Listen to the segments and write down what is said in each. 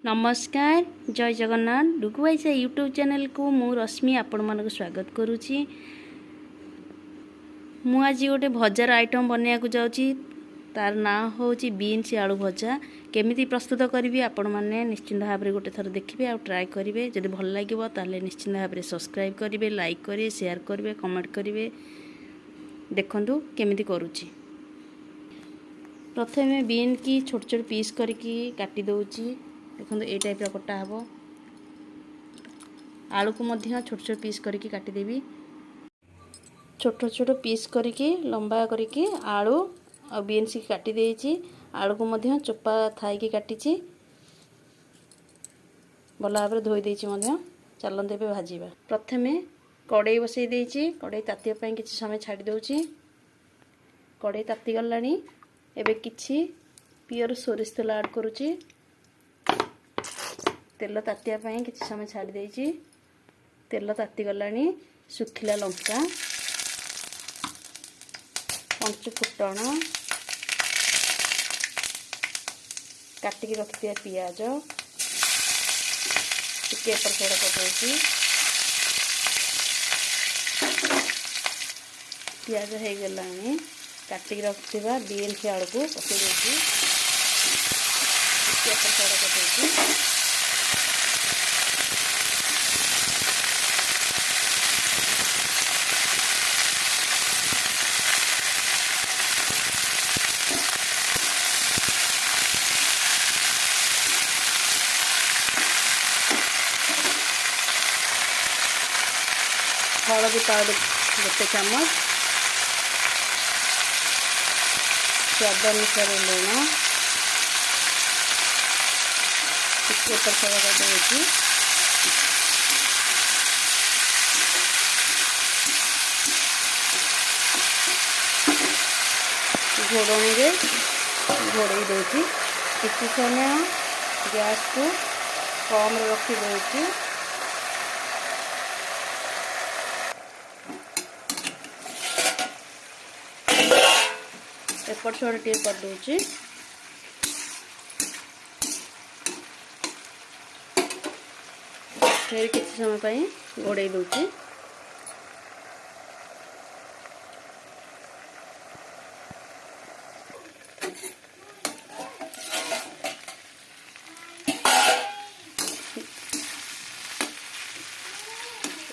नमस्कार जय Jagannath डुगुवाइसा YouTube channel को मु रश्मि आपण मानक स्वागत करुच्ची। मु आज गोटे भजार आइटम बनैया को जाऊँगी। तार ना हूँ बीन्स आलू भजा। केमिति प्रस्तुत करी आपण मैंने निश्चिंत भाव में गोटे थर देखिए आ ट्राए करेंगे। जब भल लगे ताले निश्चिंत भाव में सब्सक्राइब करेंगे, लाइक करेंगे, शेयर करेंगे, कमेंट करेंगे। देखंतु केमिति करुच्ची। प्रथमे बीन की छोट छोट पीस करके काटी दउची। देखो ये टाइप कटा हे। आलू को मध्य छोट छोट पीस करके काटिदेवी। छोट छोट पीस करके लंबा करके आलू और बीन्स की काटी देइची। आलू को मध्य चोपा थाई काटी भल भाव में धोई देइची मध्य। चलते पे भाजीबा। प्रथमे कड़ाई बसई देइची। कड़ाई तातिया पई किछि समय छाड़ी दउची। कड़ाई ताती गलानी। एबे किछि पियर सोरिष तेल ऐड करूची। तेल तातिया पई किछि समय छाड़ी देइची। तेल ताती गलानी। सुखिला लंका, पंच फुटण, काटिकी रखिथिया पियाज टिके एपर सेड़ा पकाउची। पियाज हो गलानी। काटिकी रखिथिया बीन्स आलू को पकई देइची। टिके एपर सेड़ा पकाउची। हलदी पाउडर गोटे चामच, स्वाद अनुसार लुण, टिके एपर देइची। घोड़णी रे घोड़े देइची। किछि समय गैस को कम रखी देइची। एपट सेपट टे कर दूची। फिर किसी समय पई घोड़े दूची।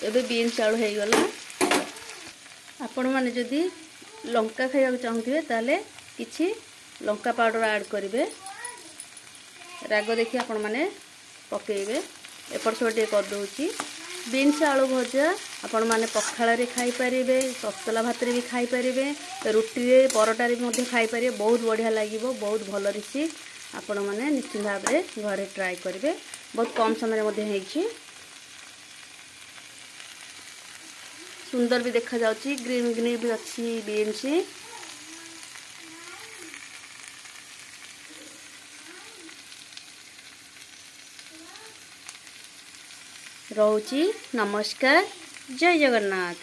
एबे बीन्स आलू हो गला। आपण माने जदि लंका खाइबा चाहूथिबे ताले किछि लंका पाउडर ऐड करिवे। राग देखि आपण माने पकेइबे। एपट सेपट टे कर दउची। बीन्स आलू भजा आपण माने पखाला रे खाई परिबे, ततला भात रे भी खाई परिबे, रुटी रे परोटा रे मध्य खाई परिबे। बहुत बढ़िया लागिवो। बहुत भल रेसिपी। आपण माने निश्चित भाव में घरे ट्राई करिवे। बहुत कम समय मध्य हेछि। सुंदर भी देखा जाउची। ग्रीन ग्रीन भी अच्छी बीन्स रोची। नमस्कार जय जगन्नाथ।